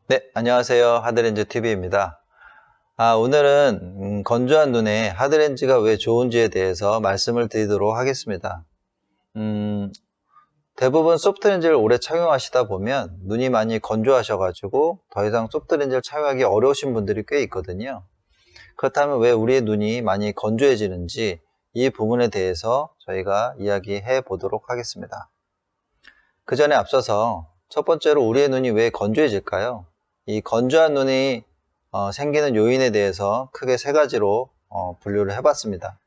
네, 안녕하세요. 하드렌즈 TV입니다. 오늘은 건조한 눈에 하드렌즈가 왜 좋은지에 대해서 말씀을 드리도록 하겠습니다. 음, 대부분 소프트렌즈를 오래 착용하시다 보면 눈이 많이 건조하셔가지고 더 이상 소프트렌즈를 착용하기 어려우신 분들이 꽤 있거든요. 그렇다면 왜 우리의 눈이 많이 건조해지는지 이 부분에 대해서 저희가 이야기해 보도록 하겠습니다. 그 전에 앞서서 첫 번째로 우리의 눈이 왜 건조해질까요? 이 건조한 눈이 생기는 요인에 대해서 크게 세 가지로 분류를 해봤습니다.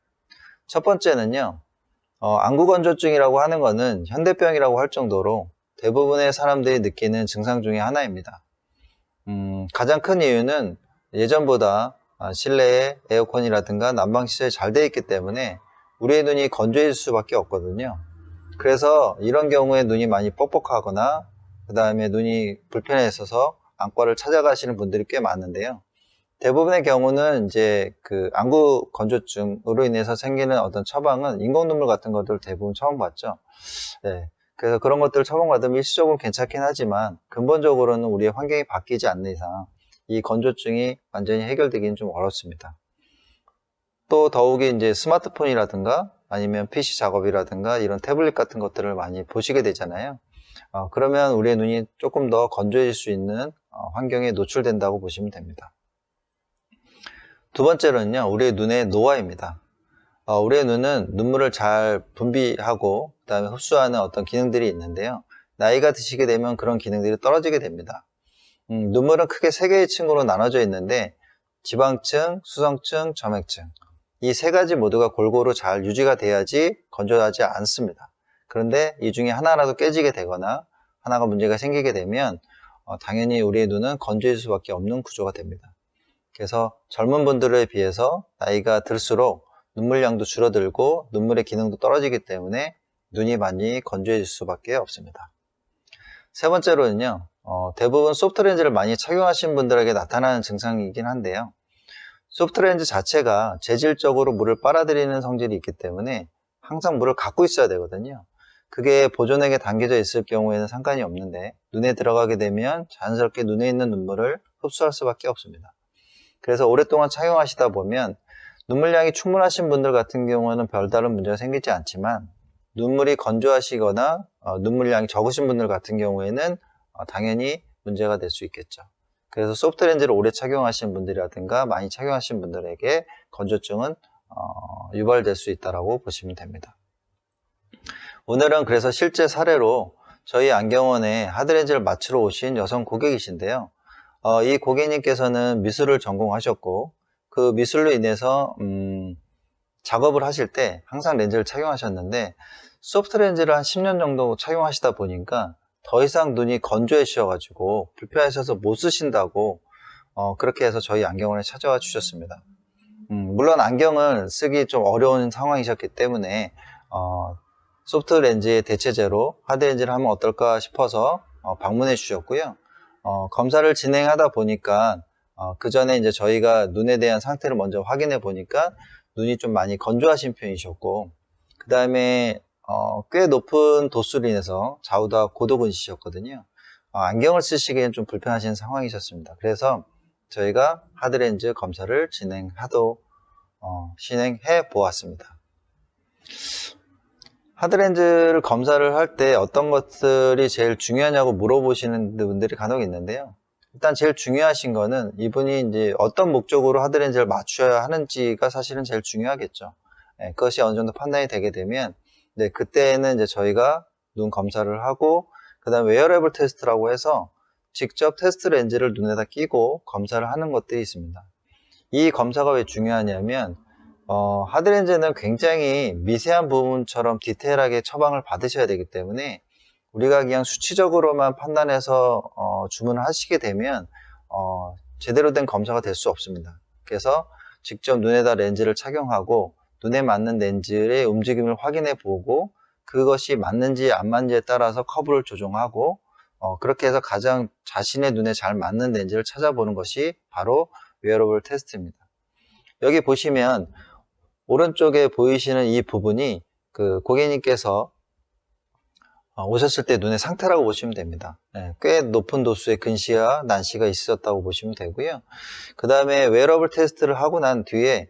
첫 번째는요, 안구건조증이라고 하는 것은 현대병이라고 할 정도로 대부분의 사람들이 느끼는 증상 중에 하나입니다. 가장 큰 이유는 예전보다 실내에 에어컨이라든가 난방시설이 잘 되어 있기 때문에 우리의 눈이 건조해질 수밖에 없거든요. 그래서 이런 경우에 눈이 많이 뻑뻑하거나 그 다음에 눈이 불편해서 안과를 찾아가시는 분들이 꽤 많은데요. 대부분의 경우는 이제 그 안구 건조증으로 인해서 생기는 어떤 처방은 인공눈물 같은 것들 대부분 처방받죠. 네. 그래서 그런 것들 처방받으면 일시적으로 괜찮긴 하지만 근본적으로는 우리의 환경이 바뀌지 않는 이상 이 건조증이 완전히 해결되기는 좀 어렵습니다. 또 더욱이 이제 스마트폰이라든가 아니면 PC 작업이라든가 이런 태블릿 같은 것들을 많이 보시게 되잖아요. 그러면 우리의 눈이 조금 더 건조해질 수 있는 환경에 노출된다고 보시면 됩니다. 두 번째로는요, 우리의 눈의 노화입니다. 우리의 눈은 눈물을 잘 분비하고 그 다음에 흡수하는 어떤 기능들이 있는데요. 나이가 드시게 되면 그런 기능들이 떨어지게 됩니다. 눈물은 크게 세 개의 층으로 나눠져 있는데 지방층, 수성층, 점액층 이 세 가지 모두가 골고루 잘 유지가 돼야지 건조하지 않습니다. 그런데 이 중에 하나라도 깨지게 되거나 하나가 문제가 생기게 되면 당연히 우리의 눈은 건조해질 수밖에 없는 구조가 됩니다. 그래서 젊은 분들에 비해서 나이가 들수록 눈물량도 줄어들고 눈물의 기능도 떨어지기 때문에 눈이 많이 건조해질 수밖에 없습니다. 세 번째로는요, 대부분 소프트렌즈를 많이 착용하신 분들에게 나타나는 증상이긴 한데요. 소프트렌즈 자체가 재질적으로 물을 빨아들이는 성질이 있기 때문에 항상 물을 갖고 있어야 되거든요. 그게 보존액에 담겨져 있을 경우에는 상관이 없는데 눈에 들어가게 되면 자연스럽게 눈에 있는 눈물을 흡수할 수밖에 없습니다. 그래서 오랫동안 착용하시다 보면 눈물량이 충분하신 분들 같은 경우는 별다른 문제가 생기지 않지만 눈물이 건조하시거나 눈물량이 적으신 분들 같은 경우에는 당연히 문제가 될 수 있겠죠. 그래서 소프트렌즈를 오래 착용하신 분들이라든가 많이 착용하신 분들에게 건조증은 유발될 수 있다고 보시면 됩니다. 오늘은 그래서 실제 사례로 저희 안경원에 하드렌즈를 맞추러 오신 여성 고객이신데요. 이 고객님께서는 미술을 전공하셨고 그 미술로 인해서 작업을 하실 때 항상 렌즈를 착용하셨는데 소프트렌즈를 한 10년 정도 착용하시다 보니까 더 이상 눈이 건조해지셔가지고 불편하셔서 못 쓰신다고 그렇게 해서 저희 안경원에 찾아와 주셨습니다. 물론 안경을 쓰기 좀 어려운 상황이셨기 때문에 소프트 렌즈의 대체제로 하드 렌즈를 하면 어떨까 싶어서 방문해 주셨고요. 검사를 진행하다 보니까 그 전에 이제 저희가 눈에 대한 상태를 먼저 확인해 보니까 눈이 좀 많이 건조하신 편이셨고 그 다음에 꽤 높은 도수로 인해서 좌우다 고도근시셨거든요. 안경을 쓰시기엔 좀 불편하신 상황이셨습니다. 그래서 저희가 하드렌즈 검사를 진행해 보았습니다. 하드렌즈를 검사를 할 때 어떤 것들이 제일 중요하냐고 물어보시는 분들이 간혹 있는데요. 일단 제일 중요하신 거는 이분이 이제 어떤 목적으로 하드렌즈를 맞춰야 하는지가 사실은 제일 중요하겠죠. 네, 그것이 어느 정도 판단이 되게 되면 네, 그때는 이제 저희가 눈 검사를 하고 그 다음에 웨어러블 테스트라고 해서 직접 테스트 렌즈를 눈에다 끼고 검사를 하는 것들이 있습니다. 이 검사가 왜 중요하냐면 하드렌즈는 굉장히 미세한 부분처럼 디테일하게 처방을 받으셔야 되기 때문에 우리가 그냥 수치적으로만 판단해서 주문을 하시게 되면 제대로 된 검사가 될 수 없습니다. 그래서 직접 눈에다 렌즈를 착용하고 눈에 맞는 렌즈의 움직임을 확인해 보고 그것이 맞는지 안 맞는지에 따라서 커브를 조정하고 그렇게 해서 가장 자신의 눈에 잘 맞는 렌즈를 찾아보는 것이 바로 웨어러블 테스트입니다. 여기 보시면 오른쪽에 보이시는 이 부분이 그 고객님께서 오셨을 때 눈의 상태라고 보시면 됩니다. 꽤 높은 도수의 근시와 난시가 있었다고 보시면 되고요. 그 다음에 웨어러블 테스트를 하고 난 뒤에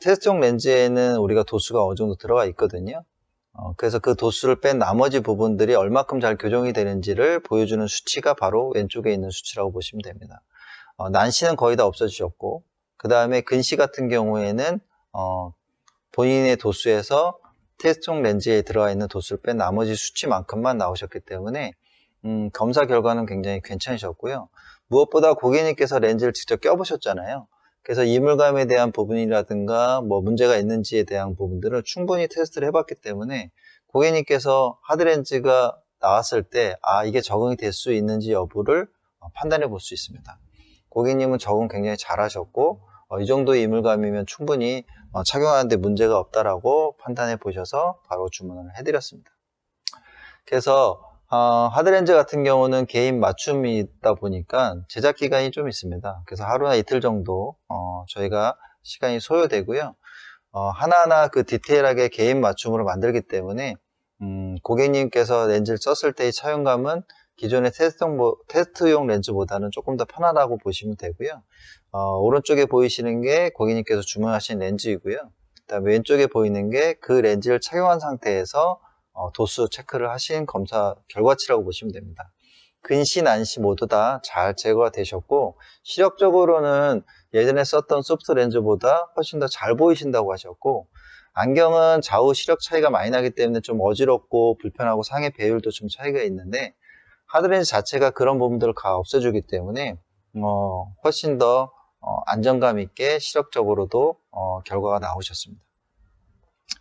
테스트용 렌즈에는 우리가 도수가 어느 정도 들어가 있거든요. 그래서 그 도수를 뺀 나머지 부분들이 얼마큼 잘 교정이 되는지를 보여주는 수치가 바로 왼쪽에 있는 수치라고 보시면 됩니다. 난시는 거의 다 없어지셨고, 그 다음에 근시 같은 경우에는 본인의 도수에서 테스트용 렌즈에 들어가 있는 도수를 뺀 나머지 수치만큼만 나오셨기 때문에 검사 결과는 굉장히 괜찮으셨고요. 무엇보다 고객님께서 렌즈를 직접 껴보셨잖아요. 그래서 이물감에 대한 부분이라든가 뭐 문제가 있는지에 대한 부분들을 충분히 테스트를 해봤기 때문에 고객님께서 하드렌즈가 나왔을 때 이게 적응이 될 수 있는지 여부를 판단해 볼 수 있습니다. 고객님은 적응 굉장히 잘 하셨고 이 정도의 이물감이면 충분히 착용하는데 문제가 없다라고 판단해 보셔서 바로 주문을 해드렸습니다. 그래서 하드렌즈 같은 경우는 개인 맞춤이 있다 보니까 제작 기간이 좀 있습니다. 그래서 하루나 이틀 정도 저희가 시간이 소요되고요. 하나하나 그 디테일하게 개인 맞춤으로 만들기 때문에 고객님께서 렌즈를 썼을 때의 착용감은 기존의 테스트용 렌즈보다는 조금 더 편하다고 보시면 되고요. 오른쪽에 보이시는 게 고객님께서 주문하신 렌즈이고요. 그다음에 왼쪽에 보이는 게 그 렌즈를 착용한 상태에서 도수 체크를 하신 검사 결과치라고 보시면 됩니다. 근시, 난시 모두 다 잘 제거가 되셨고 시력적으로는 예전에 썼던 소프트 렌즈보다 훨씬 더 잘 보이신다고 하셨고 안경은 좌우 시력 차이가 많이 나기 때문에 좀 어지럽고 불편하고 상해 배율도 좀 차이가 있는데 하드렌즈 자체가 그런 부분들을 다 없애주기 때문에 훨씬 더 안정감 있게 시력적으로도 결과가 나오셨습니다.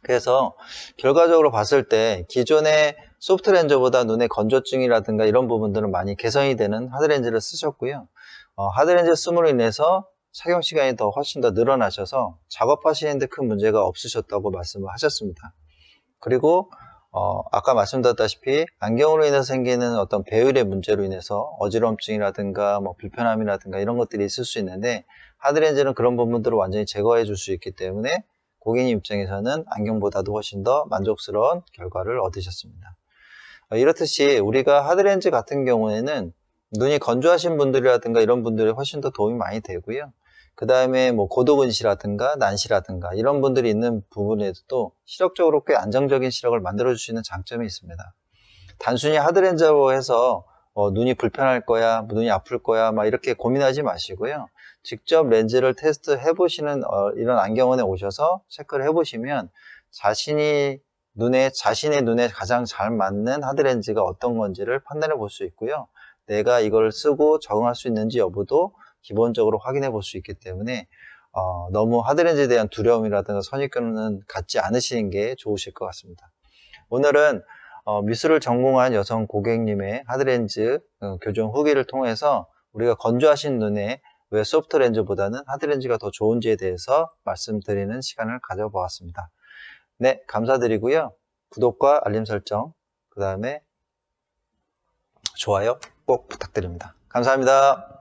그래서 결과적으로 봤을 때 기존의 소프트 렌즈보다 눈의 건조증이라든가 이런 부분들은 많이 개선이 되는 하드렌즈를 쓰셨고요. 하드렌즈 쓰므로 인해서 착용 시간이 훨씬 더 늘어나셔서 작업하시는데 큰 문제가 없으셨다고 말씀을 하셨습니다. 그리고 아까 말씀드렸다시피 안경으로 인해서 생기는 어떤 배율의 문제로 인해서 어지럼증이라든가 뭐 불편함이라든가 이런 것들이 있을 수 있는데 하드렌즈는 그런 부분들을 완전히 제거해 줄 수 있기 때문에 고객님 입장에서는 안경보다도 훨씬 더 만족스러운 결과를 얻으셨습니다. 이렇듯이 우리가 하드렌즈 같은 경우에는 눈이 건조하신 분들이라든가 이런 분들이 훨씬 더 도움이 많이 되고요. 그 다음에 뭐 고도근시라든가 난시라든가 이런 분들이 있는 부분에도 시력적으로 꽤 안정적인 시력을 만들어 줄 수 있는 장점이 있습니다. 단순히 하드렌즈로 해서 눈이 불편할 거야, 눈이 아플 거야 막 이렇게 고민하지 마시고요. 직접 렌즈를 테스트 해보시는 이런 안경원에 오셔서 체크를 해보시면 자신의 눈에 가장 잘 맞는 하드렌즈가 어떤 건지를 판단해 볼 수 있고요. 내가 이걸 쓰고 적응할 수 있는지 여부도 기본적으로 확인해 볼 수 있기 때문에 너무 하드렌즈에 대한 두려움이라든가 선입견은 갖지 않으시는 게 좋으실 것 같습니다. 오늘은 미술을 전공한 여성 고객님의 하드렌즈 교정 후기를 통해서 우리가 건조하신 눈에 왜 소프트 렌즈보다는 하드렌즈가 더 좋은지에 대해서 말씀드리는 시간을 가져보았습니다. 네, 감사드리고요. 구독과 알림 설정, 그 다음에 좋아요 꼭 부탁드립니다. 감사합니다.